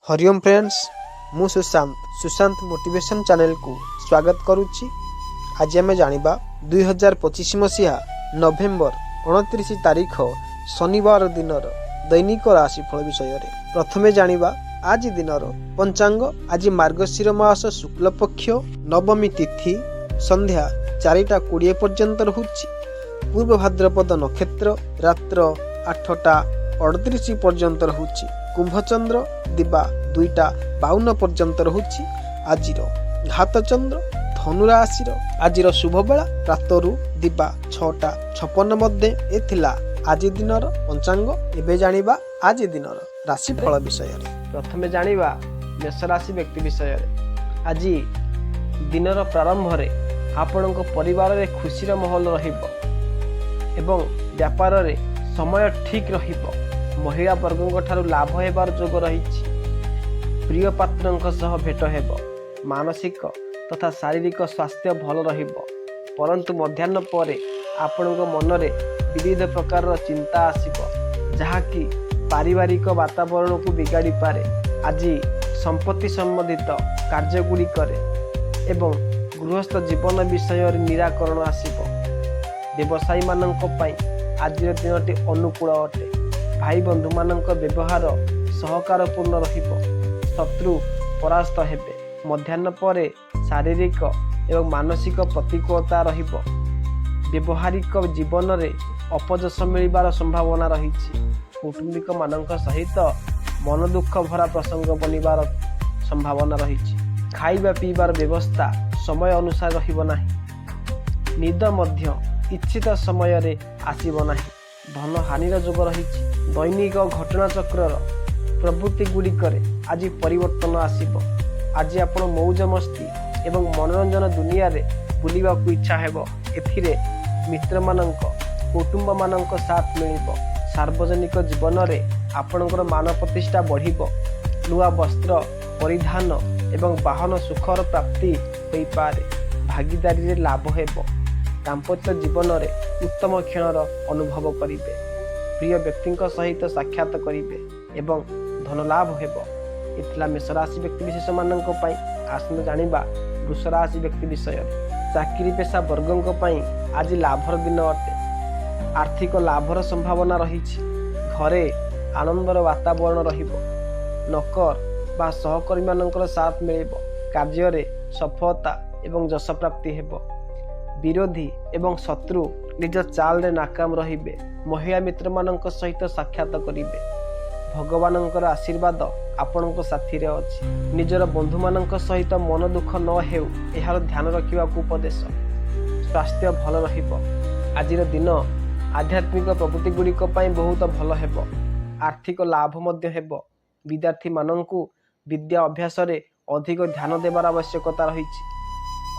Hariom friends, मु Sushant motivation channel को स्वागत करुच्ची। आज आम जानिबा 2025 मसीहा नवेम्बर 29 तारीख शनिवार दिनर दैनिक राशिफल विषय रे प्रथमे जानिबा आज दिनर पंचांग। आज मार्गशीर मास शुक्ल पक्ष नवमी तिथि संध्या 4:20 पर्यंत रहुछि। पूर्व भाद्रपद नक्षत्र रात्र 8:38 पर्यंत रहुछि। कुंभचंद्र दिबा 2:52 पर्यंत रहुछि। आजिर घात चंद्र धनु राशि आजिर शुभ बेला प्रातरु दिबा 6:56 मध्ये एथिला आज दिनर पंचांग। एबे जानिबा आज दिनर राशिफल विषय रे प्रथमे जानिबा मेष राशि व्यक्ति विषय रे। आज दिनर प्रारंभ रे आपणक परिवार रे खुशीर माहौल रहिबो एवं व्यापार रे समय ठीक रहिबो। महिला वर्गों ठारू लाभ हेबार जोग रही। प्रिय पात्रंक सह भेट हेब। मानसिक तथा शारीरिक स्वास्थ्य भल रहिबो, परंतु मध्याह्न परे आपणक मनरे विविध प्रकार चिंता आसिबो जहाँकि पारिवारिक वातावरण को बिगाड़ी पारे। आज संपत्ति संबंधित कार्यगुड़िक एवं गृहस्थ जीवन विषय निराकरण आसिबो। व्यवसायी मानक पई आज दिनटी अनुकूल अटे। भाई बंधु मानक व्यवहार सहकारपूर्ण रहिबो। शत्रु परास्त हेबे। मध्याह्न परे शारीरिक एवं मानसिक प्रतिकूलता रहिबो। व्यवहारिक जीवन रे अपजस मिलिबार संभावना रहिछि। कुटुंबिक मानक सहित मन दुख भरा प्रसंग बनिबार संभावना रहिछि। खाइबा पीबार व्यवस्था समय अनुसार रहिबो नाही। निद मध्य इच्छित समय रे आसीबो नाही। धन हानिर जोग रहिछि। दैनिक घटना चक्र प्रवृत्ति गुड़िक आज परिवर्तन आसिब। आज आपण मौज मस्ती एवं मनोरंजन दुनिया रे बुलिबा को इच्छा हेबो। एथिरे मित्र मानक कुटुंब मानक साथ मिलिबो। सार्वजनिक जीवन रे आपणकर मान प्रतिष्ठा बढ़िबो। नुआ वस्त्र परिधान एवं वाहन सुखर प्राप्ति होई पारे। भागीदारी रे लाभ हेबो। दाम्पत्य जीवन रे उत्तम क्षणर अनुभव करिवे। प्रिय व्यक्ति सहित साक्षात करिवे एवं धन लाभ हेबो। इतला मेष राशि व्यक्ति विशेष मानक पई आसन्न जानिबा वृष राशि व्यक्ति विषय। चाकरी पेशा वर्गों पई आज लाभर दिन अटे। आर्थिक लाभर संभावना रहिछि। घरे आनंदर वातावरण रहिबो। नौकर बा सहकर्मी मानकर साथ मिलिबो। कार्य रे सफलता एवं यश प्राप्ति हेबो। विरोधी एवं शत्रु निज चाल रे नाकाम रहिबे। महिला मित्र मानक सहित साक्षात करिवे। भगवानंकर आशीर्वाद आपणक साथी रे अछि। निजर बंधु मानक सहित मन दुख न हेउ एहार ध्यान रखिबा को उपदेश। स्वास्थ्य भल रहिबो। आजिर दिन आध्यात्मिक प्रवृत्ति गुड़िक पई बहुत भल हेबो। आर्थिक लाभ मध्य हेबो। विद्यार्थी माननकु विद्या अभ्यास रे अधिक ध्यान देबार आवश्यकता रहिछि।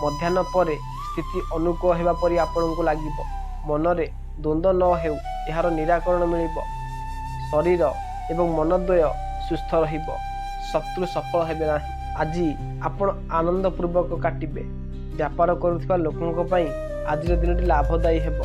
मध्याह्न परे स्थिति अनुकूल हेबा परि आपणको लागिबो। मनरे द्वंद्व न हेउ एहार निराकरण मिलिबो। शरीर एवं मनद्वय सुस्थ रहिबो। शत्रु सफल हेबे नाही। आज आपण आनंद पूर्वक काटिबे। व्यापार करुथिबा लोकंक पई आजिर दिनटी लाभदायी हेबो।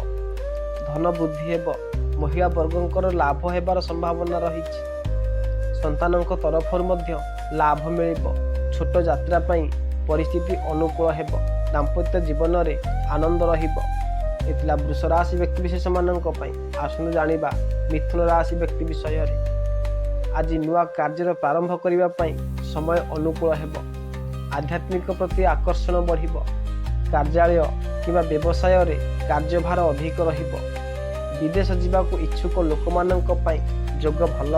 धन वृद्धि हेबो। महिला वर्गंकर लाभ हेबार संभावना रहिछि। संतानक तरफरु मध्य लाभ मिलिबो। छोट यात्रा पई परिस्थिति अनुकूल हेबो। दाम्पत्य जीवन रे आनंद रहिबो। एतला वृष राशि व्यक्ति विशेष मानक पई आसन्न जानिबा मिथुन राशि व्यक्ति विषय रे। आज नुआ कार्यर प्रारंभ करिबा पई समय अनुकूल हेबो। आध्यात्मिक प्रति आकर्षण बढ़िबो। कार्यालय किबा व्यवसाय रे कार्यभार अधिक रहिबो। विदेश जीवाको इच्छुक लोकमानक पई जोग भल।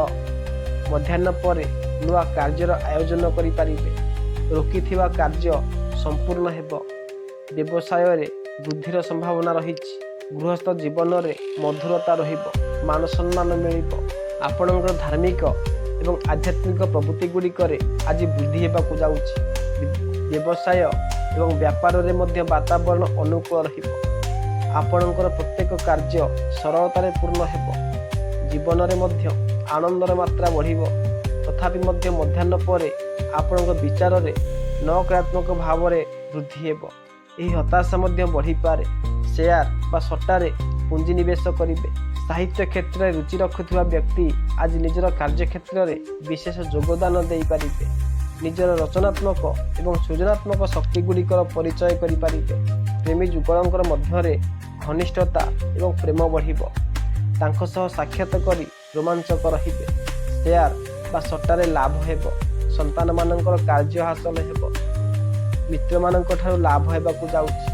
मध्याह्न परे नुआ कार्यर आयोजन करि पारिबे। रोकिथिबा कार्य संपूर्ण हेबो। व्यवसाय रे वृद्धिर संभावना रहिछि। गृहस्थ जीवन रे मधुरता रहिबो। मान सम्मान मिलिबो। आपणकर धार्मिक एवं आध्यात्मिक प्रवृत्ति गुड़िक आज वृद्धि हेबाकु जाउछि। व्यवसाय एवं व्यापार रे मध्य वातावरण अनुकूल रहिबो। आपणकर प्रत्येक कार्य सरलतारे पूर्ण हेबो। जीवन रे मध्य आनंदर मात्रा बढ़िबो। तथापि मध्य मध्याह्न परे आपणक विचार रे नकारात्मक भाव रे वृद्धि हेबो। एही हताशा मध्य बढ़ी पारे। शेयर बा सट्टारे पुंजी निवेश करिवे। ସାହିତ୍ୟ କ୍ଷେତ୍ରରେ ରୁଚି ରଖୁଥିବା ବ୍ୟକ୍ତି ଆଜି ନିଜର କାର୍ଯ୍ୟକ୍ଷେତ୍ରରେ ବିଶେଷ ଯୋଗଦାନ ଦେଇପାରିବେ। ନିଜର ରଚନାତ୍ମକ ଏବଂ ସୃଜନାତ୍ମକ ଶକ୍ତି ଗୁଡ଼ିକର ପରିଚୟ କରିପାରିବେ। ପ୍ରେମୀ ଯୁଗଳଙ୍କର ମଧ୍ୟରେ ଘନିଷ୍ଠତା ଏବଂ ପ୍ରେମ ବଢ଼ିବ। ତାଙ୍କ ସହ ସାକ୍ଷାତ କରି ରୋମାଞ୍ଚକ ରହିବେ। ସେୟାର ବା ସଟ୍ଟାରେ ଲାଭ ହେବ। ସନ୍ତାନମାନଙ୍କର କାର୍ଯ୍ୟ ହାସଲ ହେବ। ମିତ୍ରମାନଙ୍କ ଠାରୁ ଲାଭ ହେବାକୁ ଯାଉଛି।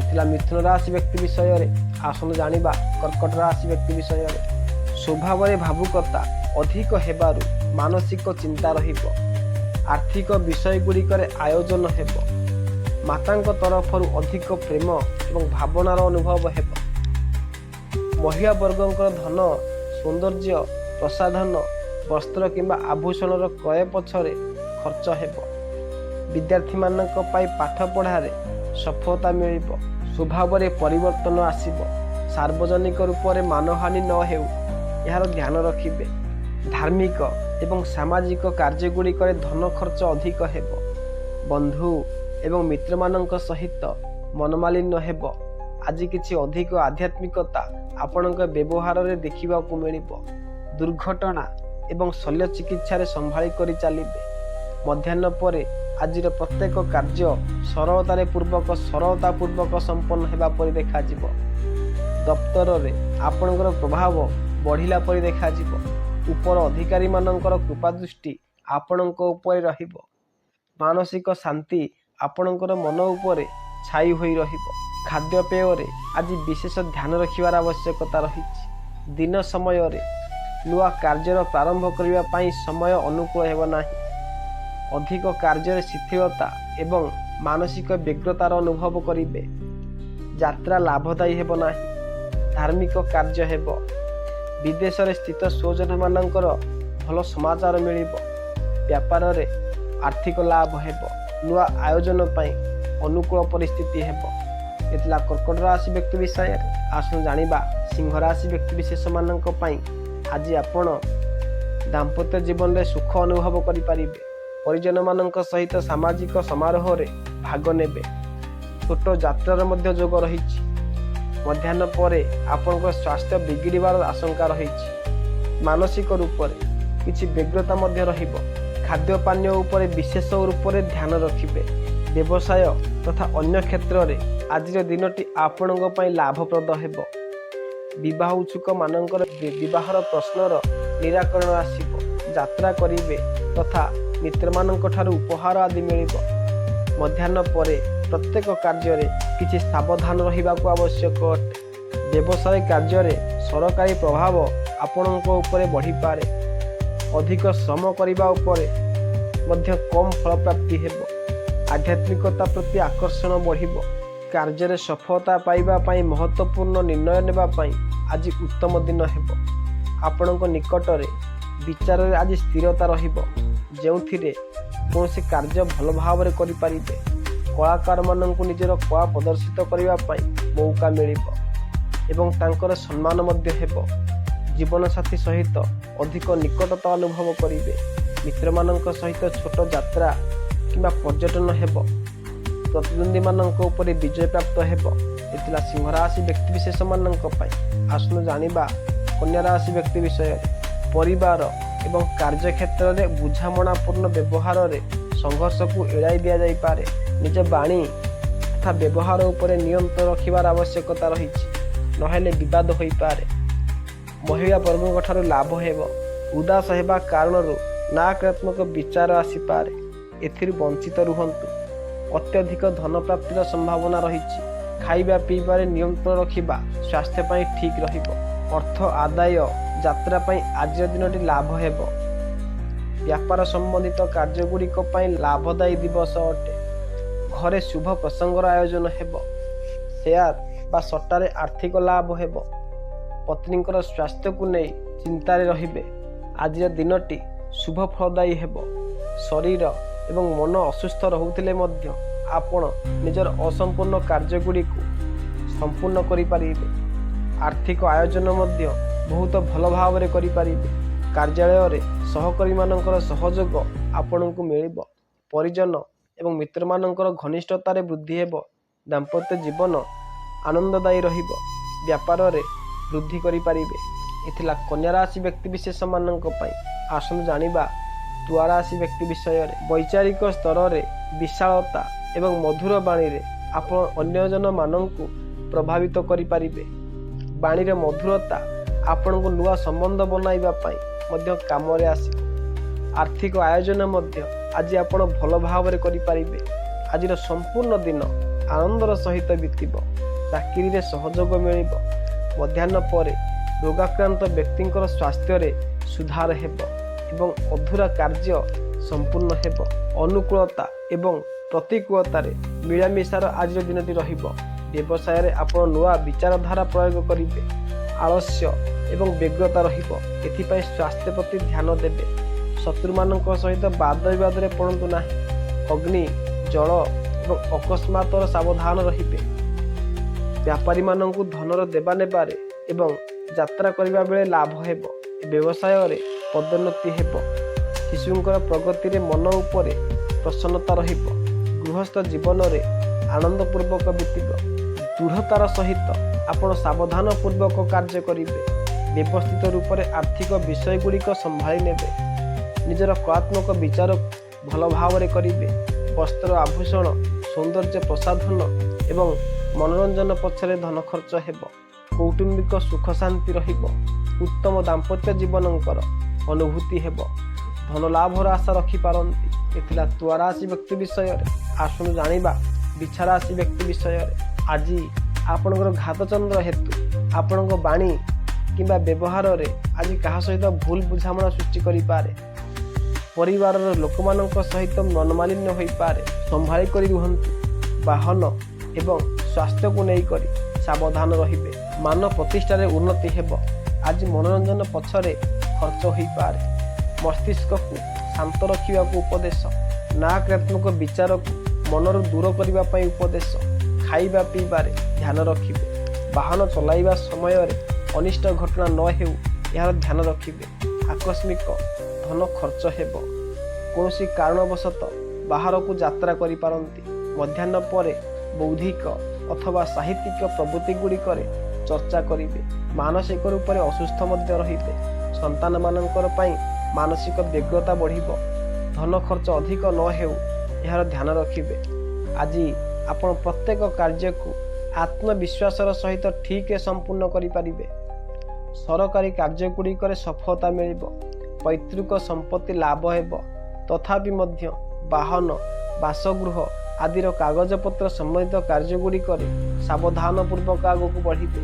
ଥିଲା ମିଥୁନ ରାଶି ବ୍ୟକ୍ତି ବିଷୟରେ। ଆସନ୍ତୁ ଜାଣିବା କର୍କଟ ରାଶି ବ୍ୟକ୍ତି ବିଷୟରେ। ସ୍ୱଭାବରେ ଭାବୁକତା ଅଧିକ ହେବାରୁ ମାନସିକ ଚିନ୍ତା ରହିବ। ଆର୍ଥିକ ବିଷୟ ଗୁଡ଼ିକରେ ଆୟୋଜନ ହେବ। ମାତାଙ୍କ ତରଫରୁ ଅଧିକ ପ୍ରେମ ଏବଂ ଭାବନାର ଅନୁଭବ ହେବ। ମହିଳା ବର୍ଗଙ୍କର ଧନ, ସୌନ୍ଦର୍ଯ୍ୟ, ପ୍ରସାଧନ, ବସ୍ତ୍ର କିମ୍ବା ଆଭୂଷଣର କ୍ରୟ ପଛରେ ଖର୍ଚ୍ଚ ହେବ। ବିଦ୍ୟାର୍ଥୀମାନଙ୍କ ପାଇଁ ପାଠ ପଢ଼ାରେ ସଫଳତା ମିଳିବ। ସ୍ୱଭାବରେ ପରିବର୍ତ୍ତନ ଆସିବ। ସାର୍ବଜନିକ ରୂପରେ ମାନହାନି ନ ହେଉ ଏହାର ଧ୍ୟାନ ରଖିବେ। ଧାର୍ମିକ ଏବଂ ସାମାଜିକ କାର୍ଯ୍ୟଗୁଡ଼ିକରେ ଧନ ଖର୍ଚ୍ଚ ଅଧିକ ହେବ। ବନ୍ଧୁ ଏବଂ ମିତ୍ରମାନଙ୍କ ସହିତ ମନମାଳିନ୍ୟ ହେବ। ଆଜି କିଛି ଅଧିକ ଆଧ୍ୟାତ୍ମିକତା ଆପଣଙ୍କ ବ୍ୟବହାରରେ ଦେଖିବାକୁ ମିଳିବ। ଦୁର୍ଘଟଣା ଏବଂ ଶଲ୍ୟ ଚିକିତ୍ସାରେ ସମ୍ଭାଳି କରି ଚାଲିବେ। ମଧ୍ୟାହ୍ନ ପରେ ଆଜିର ପ୍ରତ୍ୟେକ କାର୍ଯ୍ୟ ସରଳତାପୂର୍ବକ ସମ୍ପନ୍ନ ହେବା ପରି ଦେଖାଯିବ। ଦପ୍ତରରେ ଆପଣଙ୍କର ପ୍ରଭାବ ବଢ଼ିଲା ପରି ଦେଖାଯିବ। ଉପର ଅଧିକାରୀମାନଙ୍କର କୃପାଦୃଷ୍ଟି ଆପଣଙ୍କ ଉପରେ ରହିବ। ମାନସିକ ଶାନ୍ତି ଆପଣଙ୍କର ମନ ଉପରେ ଛାଇ ହୋଇ ରହିବ। ଖାଦ୍ୟପେୟରେ ଆଜି ବିଶେଷ ଧ୍ୟାନ ରଖିବାର ଆବଶ୍ୟକତା ରହିଛି। ଦିନ ସମୟରେ ନୂଆ କାର୍ଯ୍ୟର ପ୍ରାରମ୍ଭ କରିବା ପାଇଁ ସମୟ ଅନୁକୂଳ ହେବ ନାହିଁ। ଅଧିକ କାର୍ଯ୍ୟରେ ଶିଥିଳତା ଏବଂ ମାନସିକ ବ୍ୟଗ୍ରତାର ଅନୁଭବ କରିବେ। ଯାତ୍ରା ଲାଭଦାୟୀ ହେବ ନାହିଁ। ଧାର୍ମିକ କାର୍ଯ୍ୟ ହେବ। ବିଦେଶରେ ସ୍ଥିତ ସ୍ୱଜନମାନଙ୍କର ଭଲ ସମାଚାର ମିଳିବ। ବ୍ୟାପାରରେ ଆର୍ଥିକ ଲାଭ ହେବ। ନୂଆ ଆୟୋଜନ ପାଇଁ ଅନୁକୂଳ ପରିସ୍ଥିତି ହେବ। ଏଥିଲା କର୍କଟ ରାଶି ବ୍ୟକ୍ତି ବିଷୟରେ। ଆସନ୍ତୁ ଜାଣିବା ସିଂହ ରାଶି ବ୍ୟକ୍ତି ବିଶେଷମାନଙ୍କ ପାଇଁ। ଆଜି ଆପଣ ଦାମ୍ପତ୍ୟ ଜୀବନରେ ସୁଖ ଅନୁଭବ କରିପାରିବେ। ପରିଜନମାନଙ୍କ ସହିତ ସାମାଜିକ ସମାରୋହରେ ଭାଗ ନେବେ। ଛୋଟ ଯାତ୍ରାର ମଧ୍ୟ ଯୋଗ ରହିଛି। ମଧ୍ୟାହ୍ନ ପରେ ଆପଣଙ୍କ ସ୍ୱାସ୍ଥ୍ୟ ବିଗିଡ଼ିବାର ଆଶଙ୍କା ରହିଛି। ମାନସିକ ରୂପରେ କିଛି ବ୍ୟଗ୍ରତା ମଧ୍ୟ ରହିବ। ଖାଦ୍ୟପାନୀୟ ଉପରେ ବିଶେଷ ରୂପରେ ଧ୍ୟାନ ରଖିବେ। ବ୍ୟବସାୟ ତଥା ଅନ୍ୟ କ୍ଷେତ୍ରରେ ଆଜିର ଦିନଟି ଆପଣଙ୍କ ପାଇଁ ଲାଭପ୍ରଦ ହେବ। ବିବାହ ଇଚ୍ଛୁକମାନଙ୍କର ବିବାହର ପ୍ରଶ୍ନର ନିରାକରଣ ଆସିବ। ଯାତ୍ରା କରିବେ ତଥା ମିତ୍ରମାନଙ୍କ ଠାରୁ ଉପହାର ଆଦି ମିଳିବ। ମଧ୍ୟାହ୍ନ ପରେ ପ୍ରତ୍ୟେକ କାର୍ଯ୍ୟରେ କିଛି ସାବଧାନ ରହିବାକୁ ଆବଶ୍ୟକ ଅଟେ। ବ୍ୟବସାୟ କାର୍ଯ୍ୟରେ ସରକାରୀ ପ୍ରଭାବ ଆପଣଙ୍କ ଉପରେ ବଢ଼ିପାରେ। ଅଧିକ ଶ୍ରମ କରିବା ଉପରେ ମଧ୍ୟ କମ୍ ଫଳପ୍ରାପ୍ତି ହେବ। ଆଧ୍ୟାତ୍ମିକତା ପ୍ରତି ଆକର୍ଷଣ ବଢ଼ିବ। କାର୍ଯ୍ୟରେ ସଫଳତା ପାଇବା ପାଇଁ ମହତ୍ତ୍ୱପୂର୍ଣ୍ଣ ନିର୍ଣ୍ଣୟ ନେବା ପାଇଁ ଆଜି ଉତ୍ତମ ଦିନ ହେବ। ଆପଣଙ୍କ ନିକଟରେ ବିଚାରରେ ଆଜି ସ୍ଥିରତା ରହିବ, ଯେଉଁଥିରେ କୌଣସି କାର୍ଯ୍ୟ ଭଲ ଭାବରେ କରିପାରିବେ। କଳାକାରମାନଙ୍କୁ ନିଜର କଳା ପ୍ରଦର୍ଶିତ କରିବା ପାଇଁ ମୌକା ମିଳିବ ଏବଂ ତାଙ୍କର ସମ୍ମାନ ମଧ୍ୟ ହେବ। ଜୀବନସାଥୀ ସହିତ ଅଧିକ ନିକଟତା ଅନୁଭବ କରିବେ। ମିତ୍ରମାନଙ୍କ ସହିତ ଛୋଟ ଯାତ୍ରା କିମ୍ବା ପର୍ଯ୍ୟଟନ ହେବ। ପ୍ରତିଦ୍ୱନ୍ଦ୍ୱୀମାନଙ୍କ ଉପରେ ବିଜୟ ପ୍ରାପ୍ତ ହେବ। ଏଥିଲା ସିଂହ ରାଶି ବ୍ୟକ୍ତିବିଶେଷମାନଙ୍କ ପାଇଁ। ଆସନ୍ତୁ ଜାଣିବା କନ୍ୟା ରାଶି ବ୍ୟକ୍ତି ବିଷୟରେ। ପରିବାର ଏବଂ କାର୍ଯ୍ୟକ୍ଷେତ୍ରରେ ବୁଝାମଣାପୂର୍ଣ୍ଣ ବ୍ୟବହାରରେ ସଂଘର୍ଷକୁ ଏଡ଼ାଇ ଦିଆଯାଇପାରେ। ନିଜ ବାଣୀ ତଥା ବ୍ୟବହାର ଉପରେ ନିୟନ୍ତ୍ରଣ ରଖିବାର ଆବଶ୍ୟକତା ରହିଛି, ନହେଲେ ବିବାଦ ହୋଇପାରେ। ମହିଳା ବର୍ଗଙ୍କ ଠାରୁ ଲାଭ ହେବ। ଉଦାସ ହେବା କାରଣରୁ ନକାରାତ୍ମକ ବିଚାର ଆସିପାରେ, ଏଥିରୁ ବଞ୍ଚିତ ରୁହନ୍ତୁ। ଅତ୍ୟଧିକ ଧନ ପ୍ରାପ୍ତିର ସମ୍ଭାବନା ରହିଛି। ଖାଇବା ପିଇବାରେ ନିୟନ୍ତ୍ରଣ ରଖିବା ସ୍ୱାସ୍ଥ୍ୟ ପାଇଁ ଠିକ୍ ରହିବ। ଅର୍ଥ ଆଦାୟ ଯାତ୍ରା ପାଇଁ ଆଜିର ଦିନଟି ଲାଭ ହେବ। ବ୍ୟାପାର ସମ୍ବନ୍ଧିତ କାର୍ଯ୍ୟଗୁଡ଼ିକ ପାଇଁ ଲାଭଦାୟୀ ଦିବସ ଅଟେ। ଘରେ ଶୁଭ ପ୍ରସଙ୍ଗର ଆୟୋଜନ ହେବ। ସେୟାର ବା ସଟ୍ଟାରେ ଆର୍ଥିକ ଲାଭ ହେବ। ପତ୍ନୀଙ୍କର ସ୍ୱାସ୍ଥ୍ୟକୁ ନେଇ ଚିନ୍ତାରେ ରହିବେ। ଆଜିର ଦିନଟି ଶୁଭ ଫଳଦାୟୀ ହେବ। ଶରୀର ଏବଂ ମନ ଅସୁସ୍ଥ ରହୁଥିଲେ ମଧ୍ୟ ଆପଣ ନିଜର ଅସମ୍ପୂର୍ଣ୍ଣ କାର୍ଯ୍ୟଗୁଡ଼ିକୁ ସମ୍ପୂର୍ଣ୍ଣ କରିପାରିବେ। ଆର୍ଥିକ ଆୟୋଜନ ମଧ୍ୟ ବହୁତ ଭଲ ଭାବରେ କରିପାରିବେ। କାର୍ଯ୍ୟାଳୟରେ ସହକର୍ମୀମାନଙ୍କର ସହଯୋଗ ଆପଣଙ୍କୁ ମିଳିବ। ପରିଜନ ଏବଂ ମିତ୍ରମାନଙ୍କର ଘନିଷ୍ଠତାରେ ବୃଦ୍ଧି ହେବ। ଦାମ୍ପତ୍ୟ ଜୀବନ ଆନନ୍ଦଦାୟୀ ରହିବ। ବ୍ୟାପାରରେ ବୃଦ୍ଧି କରିପାରିବେ। ଏଥିଲା କନ୍ୟା ରାଶି ବ୍ୟକ୍ତିବିଶେଷ ମାନଙ୍କ ପାଇଁ। ଆସନ୍ତୁ ଜାଣିବା ତୁଳା ରାଶି ବ୍ୟକ୍ତି ବିଷୟରେ। ବୈଚାରିକ ସ୍ତରରେ ବିଶାଳତା ଏବଂ ମଧୁର ବାଣୀରେ ଆପଣ ଅନ୍ୟଜନମାନଙ୍କୁ ପ୍ରଭାବିତ କରିପାରିବେ। ବାଣୀର ମଧୁରତା ଆପଣଙ୍କୁ ନୂଆ ସମ୍ବନ୍ଧ ବନାଇବା ପାଇଁ ମଧ୍ୟ କାମରେ ଆସିବ। ଆର୍ଥିକ ଆୟୋଜନ ମଧ୍ୟ ଆଜି ଆପଣ ଭଲ ଭାବରେ କରିପାରିବେ। ଆଜିର ସମ୍ପୂର୍ଣ୍ଣ ଦିନ ଆନନ୍ଦର ସହିତ ବିତିବ। ଚାକିରିରେ ସହଯୋଗ ମିଳିବ। ମଧ୍ୟାହ୍ନ ପରେ ରୋଗାକ୍ରାନ୍ତ ବ୍ୟକ୍ତିଙ୍କର ସ୍ୱାସ୍ଥ୍ୟରେ ସୁଧାର ହେବ ଏବଂ ଅଧୁରା କାର୍ଯ୍ୟ ସମ୍ପୂର୍ଣ୍ଣ ହେବ। ଅନୁକୂଳତା ଏବଂ ପ୍ରତିକୂଳତାରେ ମିଳାମିଶାର ଆଜିର ଦିନଟି ରହିବ। ବ୍ୟବସାୟରେ ଆପଣ ନୂଆ ବିଚାରଧାରା ପ୍ରୟୋଗ କରିବେ। ଆଳସ୍ୟ ଏବଂ ବ୍ୟଗ୍ରତା ରହିବ। ଏଥିପାଇଁ ସ୍ୱାସ୍ଥ୍ୟ ପ୍ରତି ଧ୍ୟାନ ଦେବେ। ଶତ୍ରୁମାନଙ୍କ ସହିତ ବାଦ ବିବାଦରେ ପଡ଼ନ୍ତୁ ନାହିଁ। ଅଗ୍ନି, ଜଳ ଏବଂ ଅକସ୍ମାତର ସାବଧାନ ରହିବେ। ବ୍ୟାପାରୀମାନଙ୍କୁ ଧନର ଦେବା ନେବାରେ ଏବଂ ଯାତ୍ରା କରିବା ବେଳେ ଲାଭ ହେବ। ବ୍ୟବସାୟରେ ପଦୋନ୍ନତି ହେବ। ଶିଶୁଙ୍କର ପ୍ରଗତିରେ ମନ ଉପରେ ପ୍ରସନ୍ନତା ରହିବ। ଗୃହସ୍ଥ ଜୀବନରେ ଆନନ୍ଦପୂର୍ବକ ବିତିବ। ଦୃଢ଼ତାର ସହିତ ଆପଣ ସାବଧାନପୂର୍ବକ କାର୍ଯ୍ୟ କରିବେ। ବ୍ୟବସ୍ଥିତ ରୂପରେ ଆର୍ଥିକ ବିଷୟଗୁଡ଼ିକ ସମ୍ଭାଳି ନେବେ। ନିଜର କଳାତ୍ମକ ବିଚାରକୁ ଭଲ ଭାବରେ କରିବେ। ବସ୍ତ୍ର, ଆଭୂଷଣ, ସୌନ୍ଦର୍ଯ୍ୟ ପ୍ରସାଧନ ଏବଂ ମନୋରଞ୍ଜନ ପଛରେ ଧନ ଖର୍ଚ୍ଚ ହେବ। କୌଟୁମ୍ବିକ ସୁଖ ଶାନ୍ତି ରହିବ। ଉତ୍ତମ ଦାମ୍ପତ୍ୟ ଜୀବନଙ୍କର ଅନୁଭୂତି ହେବ। ଧନ ଲାଭର ଆଶା ରଖିପାରନ୍ତି। ଏଥିଲା ତୁଳା ରାଶି ବ୍ୟକ୍ତି ବିଷୟରେ। ଆସନ୍ତୁ ଜାଣିବା ବିଛା ରାଶି ବ୍ୟକ୍ତି ବିଷୟରେ। ଆଜି ଆପଣଙ୍କର ଘାତଚନ୍ଦ୍ର ହେତୁ ଆପଣଙ୍କ ବାଣୀ କିମ୍ବା ବ୍ୟବହାରରେ ଆଜି କାହା ସହିତ ଭୁଲ ବୁଝାମଣା ସୃଷ୍ଟି କରିପାରେ। ପରିବାରର ଲୋକମାନଙ୍କ ସହିତ ମନମାଳିନ୍ୟ ହୋଇପାରେ। ସମ୍ଭାଳି କରି ରୁହନ୍ତୁ। ବାହନ ଏବଂ ସ୍ୱାସ୍ଥ୍ୟକୁ ନେଇକରି ସାବଧାନ ରହିବେ। ମାନ ପ୍ରତିଷ୍ଠାରେ ଉନ୍ନତି ହେବ। ଆଜି ମନୋରଞ୍ଜନ ପଛରେ ଖର୍ଚ୍ଚ ହୋଇପାରେ। ମସ୍ତିଷ୍କକୁ ଶାନ୍ତ ରଖିବାକୁ ଉପଦେଶ। ନକାରାତ୍ମକ ବିଚାରକୁ ମନରୁ ଦୂର କରିବା ପାଇଁ ଉପଦେଶ। ଖାଇବା ପିଇବାରେ ଧ୍ୟାନ ରଖିବେ। ବାହନ ଚଲାଇବା ସମୟରେ ଅନିଷ୍ଟ ଘଟଣା ନ ହେଉ ଏହାର ଧ୍ୟାନ ରଖିବେ। ଆକସ୍ମିକ ଧନ ଖର୍ଚ୍ଚ ହେବ। କୌଣସି କାରଣବଶତଃ ବାହାରକୁ ଯାତ୍ରା କରିପାରନ୍ତି। ମଧ୍ୟାହ୍ନ ପରେ ବୌଦ୍ଧିକ ଅଥବା ସାହିତ୍ୟିକ ପ୍ରବୃତ୍ତି ଗୁଡ଼ିକରେ ଚର୍ଚ୍ଚା କରିବେ। ମାନସିକ ରୂପରେ ଅସୁସ୍ଥ ମଧ୍ୟ ରହିବେ। ସନ୍ତାନମାନଙ୍କର ପାଇଁ ମାନସିକ ବ୍ୟଗ୍ରତା ବଢ଼ିବ। ଧନ ଖର୍ଚ୍ଚ ଅଧିକ ନ ହେଉ ଏହାର ଧ୍ୟାନ ରଖିବେ। ଆଜି ଆପଣ ପ୍ରତ୍ୟେକ କାର୍ଯ୍ୟକୁ ଆତ୍ମବିଶ୍ୱାସର ସହିତ ଠିକ୍ରେ ସମ୍ପୂର୍ଣ୍ଣ କରିପାରିବେ। ସରକାରୀ କାର୍ଯ୍ୟଗୁଡ଼ିକରେ ସଫଳତା ମିଳିବ। ପୈତୃକ ସମ୍ପତ୍ତି ଲାଭ ହେବ। ତଥାପି ମଧ୍ୟ ବାହନ, ବାସଗୃହ ଆଦିର କାଗଜପତ୍ର ସମ୍ବନ୍ଧିତ କାର୍ଯ୍ୟଗୁଡ଼ିକରେ ସାବଧାନପୂର୍ବକ ଆଗକୁ ବଢ଼ିବେ।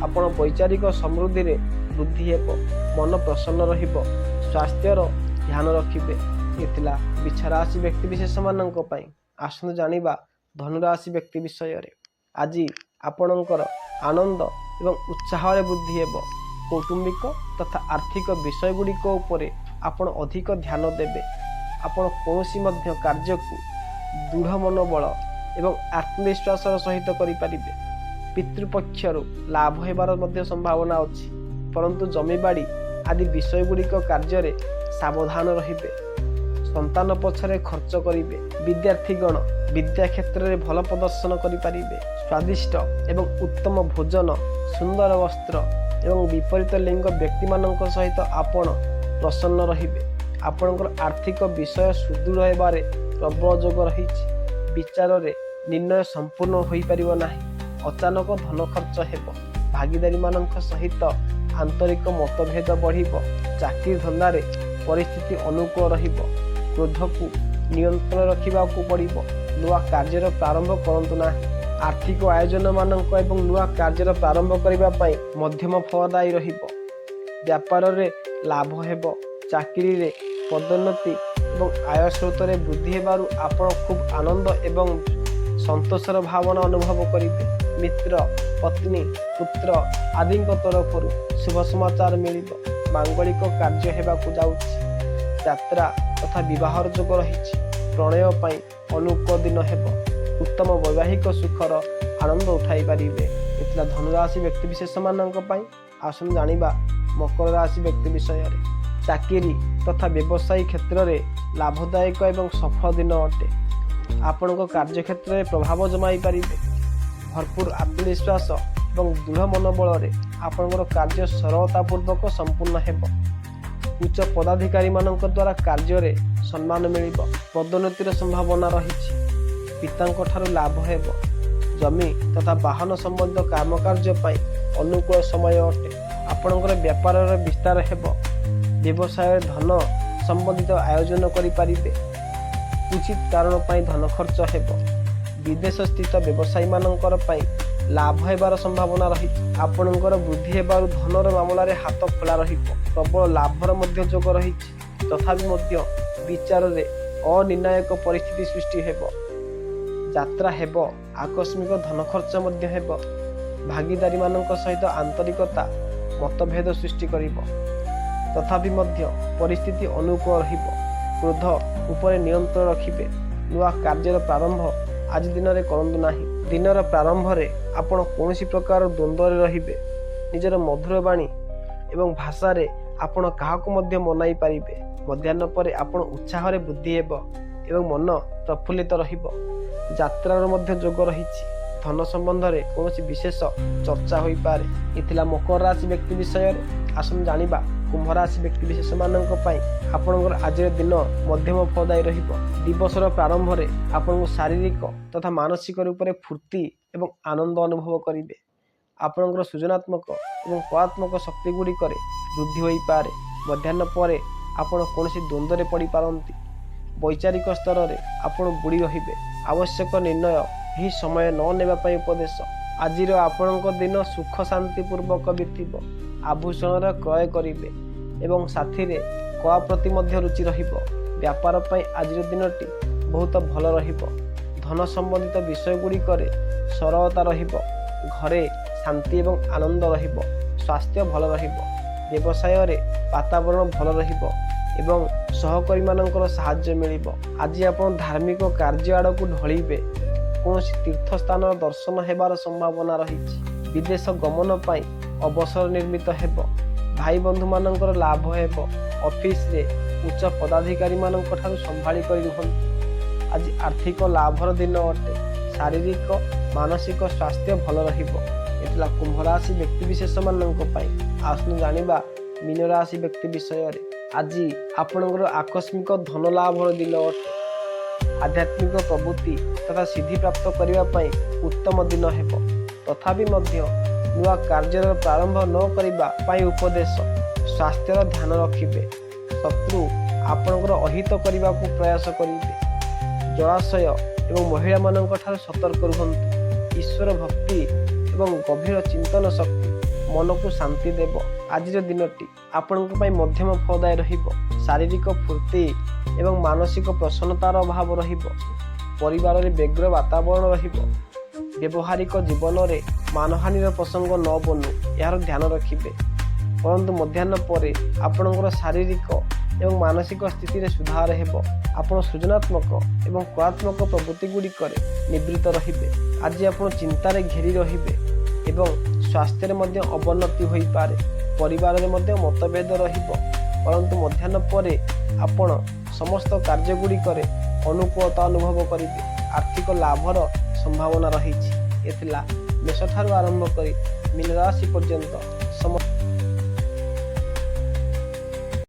ଆପଣ ବୈଚାରିକ ସମୃଦ୍ଧିରେ ବୃଦ୍ଧି ହେବ। ମନ ପ୍ରସନ୍ନ ରହିବ। ସ୍ୱାସ୍ଥ୍ୟର ଧ୍ୟାନ ରଖିବେ। ଏଥିଲା ବିଛା ରାଶି ବ୍ୟକ୍ତିବିଶେଷମାନଙ୍କ ପାଇଁ। ଆସନ୍ତୁ ଜାଣିବା ଧନୁରାଶି ବ୍ୟକ୍ତି ବିଷୟରେ। ଆଜି ଆପଣଙ୍କର ଆନନ୍ଦ ଏବଂ ଉତ୍ସାହରେ ବୃଦ୍ଧି ହେବ। କୌଟୁମ୍ବିକ ତଥା ଆର୍ଥିକ ବିଷୟଗୁଡ଼ିକ ଉପରେ ଆପଣ ଅଧିକ ଧ୍ୟାନ ଦେବେ। ଆପଣ କୌଣସି ମଧ୍ୟ କାର୍ଯ୍ୟକୁ ଦୃଢ଼ ମନୋବଳ ଏବଂ ଆତ୍ମବିଶ୍ୱାସର ସହିତ କରିପାରିବେ। ପିତୃପକ୍ଷରୁ ଲାଭ ହେବାର ମଧ୍ୟ ସମ୍ଭାବନା ଅଛି। ପରନ୍ତୁ ଜମିବାଡ଼ି ଆଦି ବିଷୟଗୁଡ଼ିକ କାର୍ଯ୍ୟରେ ସାବଧାନ ରହିବେ। ସନ୍ତାନ ପଛରେ ଖର୍ଚ୍ଚ କରିବେ। ବିଦ୍ୟାର୍ଥୀଗଣ ବିଦ୍ୟା କ୍ଷେତ୍ରରେ ଭଲ ପ୍ରଦର୍ଶନ କରିପାରିବେ। ସ୍ୱାଦିଷ୍ଟ ଏବଂ ଉତ୍ତମ ଭୋଜନ, ସୁନ୍ଦର ବସ୍ତ୍ର ଏବଂ ବିପରୀତ ଲିଙ୍ଗ ବ୍ୟକ୍ତିମାନଙ୍କ ସହିତ ଆପଣ ପ୍ରସନ୍ନ ରହିବେ। ଆପଣଙ୍କର ଆର୍ଥିକ ବିଷୟ ସୁଦୃଢ଼ ହେବାରେ ପ୍ରବଳ ଯୋଗ ରହିଛି। ବିଚାରରେ ନିର୍ଣ୍ଣୟ ସମ୍ପୂର୍ଣ୍ଣ ହୋଇପାରିବ ନାହିଁ। ଅଚାନକ ଧନ ଖର୍ଚ୍ଚ ହେବ। ଭାଗୀଦାରୀମାନଙ୍କ ସହିତ ଆନ୍ତରିକ ମତଭେଦ ବଢ଼ିବ। ଚାକିରି ଧନ୍ଦାରେ ପରିସ୍ଥିତି ଅନୁକୂଳ ରହିବ। କ୍ରୋଧକୁ ନିୟନ୍ତ୍ରଣ ରଖିବାକୁ ପଡ଼ିବ। ନୂଆ କାର୍ଯ୍ୟର ପ୍ରାରମ୍ଭ କରନ୍ତୁ ନାହିଁ। ଆର୍ଥିକ ଆୟୋଜନମାନଙ୍କ ଏବଂ ନୂଆ କାର୍ଯ୍ୟର ପ୍ରାରମ୍ଭ କରିବା ପାଇଁ ମଧ୍ୟମ ଫଳଦାୟୀ ରହିବ। ବ୍ୟାପାରରେ ଲାଭ ହେବ। ଚାକିରିରେ ପଦୋନ୍ନତି ଏବଂ ଆୟ ସ୍ରୋତରେ ବୃଦ୍ଧି ହେବାରୁ ଆପଣ ଖୁବ୍ ଆନନ୍ଦ ଏବଂ ସନ୍ତୋଷର ଭାବନା ଅନୁଭବ କରିବେ। ମିତ୍ର, ପତ୍ନୀ, ପୁତ୍ର ଆଦିଙ୍କ ତରଫରୁ ଶୁଭ ସମାଚାର ମିଳିବ। ମାଙ୍ଗଳିକ କାର୍ଯ୍ୟ ହେବାକୁ ଯାଉଛି। ଯାତ୍ରା ତଥା ବିବାହର ଯୋଗ ରହିଛି। ପ୍ରଣୟ ପାଇଁ ଅନୁକୂଳ ଦିନ ହେବ। ଉତ୍ତମ ବୈବାହିକ ସୁଖର ଆନନ୍ଦ ଉଠାଇ ପାରିବେ। ଏଥିଲା ଧନୁରାଶି ବ୍ୟକ୍ତିବିଶେଷମାନଙ୍କ ପାଇଁ। ଆସନ୍ତୁ ଜାଣିବା ମକର ରାଶି ବ୍ୟକ୍ତି ବିଷୟରେ। ଚାକିରି ତଥା ବ୍ୟବସାୟୀ କ୍ଷେତ୍ରରେ ଲାଭଦାୟକ ଏବଂ ସଫଳ ଦିନ ଅଟେ। ଆପଣଙ୍କ କାର୍ଯ୍ୟକ୍ଷେତ୍ରରେ ପ୍ରଭାବ ଜମାଇ ପାରିବେ। ଭରପୁର ଆତ୍ମବିଶ୍ୱାସ ଏବଂ ଦୃଢ଼ ମନୋବଳରେ ଆପଣଙ୍କର କାର୍ଯ୍ୟ ସରଳତାପୂର୍ବକ ସମ୍ପୂର୍ଣ୍ଣ ହେବ। ଉଚ୍ଚ ପଦାଧିକାରୀମାନଙ୍କ ଦ୍ୱାରା କାର୍ଯ୍ୟରେ ସମ୍ମାନ ମିଳିବ। ପଦୋନ୍ନତିର ସମ୍ଭାବନା ରହିଛି। ପିତାଙ୍କ ଠାରୁ ଲାଭ ହେବ। ଜମି ତଥା ବାହନ ସମ୍ବନ୍ଧିତ କାମକାର୍ଯ୍ୟ ପାଇଁ ଅନୁକୂଳ ସମୟ ଅଟେ। ଆପଣଙ୍କର ବ୍ୟାପାରର ବିସ୍ତାର ହେବ। ବ୍ୟବସାୟରେ ଧନ ସମ୍ବନ୍ଧିତ ଆୟୋଜନ କରିପାରିବେ। ଉଚିତ କାରଣ ପାଇଁ ଧନ ଖର୍ଚ୍ଚ ହେବ। ବିଦେଶ ସ୍ଥିତ ବ୍ୟବସାୟୀମାନଙ୍କର ପାଇଁ ଲାଭ ହେବାର ସମ୍ଭାବନା ରହିଛି। ଆପଣଙ୍କର ବୃଦ୍ଧି ହେବାରୁ ଧନର ମାମଲାରେ ହାତ ଖୋଲା ରହିବ। ପ୍ରବଳ ଲାଭର ମଧ୍ୟ ଯୋଗ ରହିଛି। ତଥାପି ମଧ୍ୟ ବିଚାରରେ ଅନିର୍ଣ୍ଣାୟକ ପରିସ୍ଥିତି ସୃଷ୍ଟି ହେବ। ଯାତ୍ରା ହେବ। ଆକସ୍ମିକ ଧନ ଖର୍ଚ୍ଚ ମଧ୍ୟ ହେବ। ଭାଗିଦାରୀମାନଙ୍କ ସହିତ ଆନ୍ତରିକତା ମତଭେଦ ସୃଷ୍ଟି କରିବ। ତଥାପି ମଧ୍ୟ ପରିସ୍ଥିତି ଅନୁକୂଳ ରହିବ। କ୍ରୋଧ ଉପରେ ନିୟନ୍ତ୍ରଣ ରଖିବେ। ନୂଆ କାର୍ଯ୍ୟର ପ୍ରାରମ୍ଭ ଆଜି ଦିନରେ କରନ୍ତୁ ନାହିଁ। ଦିନର ପ୍ରାରମ୍ଭରେ ଆପଣ କୌଣସି ପ୍ରକାର ଦ୍ୱନ୍ଦ୍ୱରେ ରହିବେ। ନିଜର ମଧୁର ବାଣୀ ଏବଂ ଭାଷାରେ ଆପଣ କାହାକୁ ମଧ୍ୟ ମନାଇ ପାରିବେ। ମଧ୍ୟାହ୍ନ ପରେ ଆପଣ ଉତ୍ସାହରେ ବୃଦ୍ଧି ହେବ ଏବଂ ମନ ପ୍ରଫୁଲ୍ଲିତ ରହିବ। ଯାତ୍ରାର ମଧ୍ୟ ଯୋଗ ରହିଛି। ଧନ ସମ୍ବନ୍ଧରେ କୌଣସି ବିଶେଷ ଚର୍ଚ୍ଚା ହୋଇପାରେ। ଏ ଥିଲା ମକର ରାଶି ବ୍ୟକ୍ତି ବିଷୟରେ। ଆସନ୍ତୁ ଜାଣିବା କୁମ୍ଭ ରାଶି ବ୍ୟକ୍ତି ବିଶେଷମାନଙ୍କ ପାଇଁ ଆପଣଙ୍କର ଆଜିର ଦିନ ମଧ୍ୟମ ଫଳଦାୟୀ ରହିବ। ଦିବସର ପ୍ରାରମ୍ଭରେ ଆପଣଙ୍କୁ ଶାରୀରିକ ତଥା ମାନସିକ ରୂପରେ ଫୁର୍ତ୍ତି ଏବଂ ଆନନ୍ଦ ଅନୁଭବ କରିବେ। ଆପଣଙ୍କର ସୃଜନାତ୍ମକ ଏବଂ କଳାତ୍ମକ ଶକ୍ତି ଗୁଡ଼ିକରେ ବୃଦ୍ଧି ହୋଇପାରେ। ମଧ୍ୟାହ୍ନ ପରେ ଆପଣ କୌଣସି ଦ୍ୱନ୍ଦ୍ୱରେ ପଡ଼ିପାରନ୍ତି। ବୈଚାରିକ ସ୍ତରରେ ଆପଣ ବୁଡ଼ି ରହିବେ। ଆବଶ୍ୟକ ନିର୍ଣ୍ଣୟ ଏହି ସମୟ ନ ନେବା ପାଇଁ ଉପଦେଶ। ଆଜିର ଆପଣଙ୍କ ଦିନ ସୁଖ ଶାନ୍ତିପୂର୍ବକ ବିତିବ। ଆଭୂଷଣର କ୍ରୟ କରିବେ ଏବଂ ସାଥିରେ କଳା ପ୍ରତି ମଧ୍ୟ ରୁଚି ରହିବ। ବ୍ୟାପାର ପାଇଁ ଆଜିର ଦିନଟି ବହୁତ ଭଲ ରହିବ। ଧନ ସମ୍ବନ୍ଧିତ ବିଷୟ ଗୁଡ଼ିକରେ ସରଳତା ରହିବ। ଘରେ ଶାନ୍ତି ଏବଂ ଆନନ୍ଦ ରହିବ। ସ୍ୱାସ୍ଥ୍ୟ ଭଲ ରହିବ। ବ୍ୟବସାୟରେ ବାତାବରଣ ଭଲ ରହିବ ଏବଂ ସହକର୍ମୀମାନଙ୍କର ସାହାଯ୍ୟ ମିଳିବ। ଆଜି ଆପଣ ଧାର୍ମିକ କାର୍ଯ୍ୟ ଆଡ଼କୁ ଢଳିବେ। କୌଣସି ତୀର୍ଥସ୍ଥାନର ଦର୍ଶନ ହେବାର ସମ୍ଭାବନା ରହିଛି। ବିଦେଶ ଗମନ ପାଇଁ ଅବସର ନିର୍ମିତ ହେବ। ଭାଇ ବନ୍ଧୁମାନଙ୍କର ଲାଭ ହେବ। ଅଫିସରେ ଉଚ୍ଚ ପଦାଧିକାରୀମାନଙ୍କ ଠାରୁ ସମ୍ଭାଳି କରି ରୁହନ୍ତୁ। ଆଜି ଆର୍ଥିକ ଲାଭର ଦିନ ଅଟେ। ଶାରୀରିକ ମାନସିକ ସ୍ୱାସ୍ଥ୍ୟ ଭଲ ରହିବ। ଏଥିଲା କୁମ୍ଭ ରାଶି ବ୍ୟକ୍ତିବିଶେଷମାନଙ୍କ ପାଇଁ। ଆସନ୍ତୁ ଜାଣିବା ମୀନ ରାଶି ବ୍ୟକ୍ତି ବିଷୟରେ। ଆଜି ଆପଣଙ୍କର ଆକସ୍ମିକ ଧନ ଲାଭର ଦିନ ଅଟେ। ଆଧ୍ୟାତ୍ମିକ ପ୍ରବୃତ୍ତି ତଥା ସିଦ୍ଧି ପ୍ରାପ୍ତ କରିବା ପାଇଁ ଉତ୍ତମ ଦିନ ହେବ। ତଥାପି ମଧ୍ୟ ନୂଆ କାର୍ଯ୍ୟର ପ୍ରାରମ୍ଭ ନ କରିବା ପାଇଁ ଉପଦେଶ। ସ୍ୱାସ୍ଥ୍ୟର ଧ୍ୟାନ ରଖିବେ। ଶତ୍ରୁ ଆପଣଙ୍କର ଅହିତ କରିବାକୁ ପ୍ରୟାସ କରିବେ। ଜଳାଶୟ ଏବଂ ମହିଳାମାନଙ୍କ ଠାରୁ ସତର୍କ ରୁହନ୍ତୁ। ଈଶ୍ୱର ଭକ୍ତି ଏବଂ ଗଭୀର ଚିନ୍ତନ ଶକ୍ତି ମନକୁ ଶାନ୍ତି ଦେବ। ଆଜିର ଦିନଟି ଆପଣଙ୍କ ପାଇଁ ମଧ୍ୟମ ଫଳଦାୟୀ ରହିବ। ଶାରୀରିକ ଫୁର୍ତ୍ତି ଏବଂ ମାନସିକ ପ୍ରସନ୍ନତାର ଅଭାବ ରହିବ। ପରିବାରରେ ବ୍ୟଗ୍ର ବାତାବରଣ ରହିବ। ବ୍ୟବହାରିକ ଜୀବନରେ ମାନହାନିର ପ୍ରସଙ୍ଗ ନ ବନୁ ଏହାର ଧ୍ୟାନ ରଖିବେ। ପରନ୍ତୁ ମଧ୍ୟାହ୍ନ ପରେ ଆପଣଙ୍କର ଶାରୀରିକ ଏବଂ ମାନସିକ ସ୍ଥିତିରେ ସୁଧାର ହେବ। ଆପଣ ସୃଜନାତ୍ମକ ଏବଂ କଳାତ୍ମକ ପ୍ରବୃତ୍ତି ଗୁଡ଼ିକରେ ନିବୃତ୍ତ ରହିବେ। ଆଜି ଆପଣ ଚିନ୍ତାରେ ଘେରି ରହିବେ ଏବଂ ସ୍ୱାସ୍ଥ୍ୟରେ ମଧ୍ୟ ଅବନତି ହୋଇପାରେ। ପରିବାରରେ ମଧ୍ୟ ମତଭେଦ ରହିବ। ପରନ୍ତୁ ମଧ୍ୟାହ୍ନ ପରେ ଆପଣ ସମସ୍ତ କାର୍ଯ୍ୟଗୁଡ଼ିକରେ ଅନୁକୂଳତା ଅନୁଭବ କରିବେ। ଆର୍ଥିକ ଲାଭର ସମ୍ଭାବନା ରହିଛି। ଏ ଥିଲା ମେଷଠାରୁ ଆରମ୍ଭ କରି ମୀନ ରାଶି ପର୍ଯ୍ୟନ୍ତ ସମସ୍ତ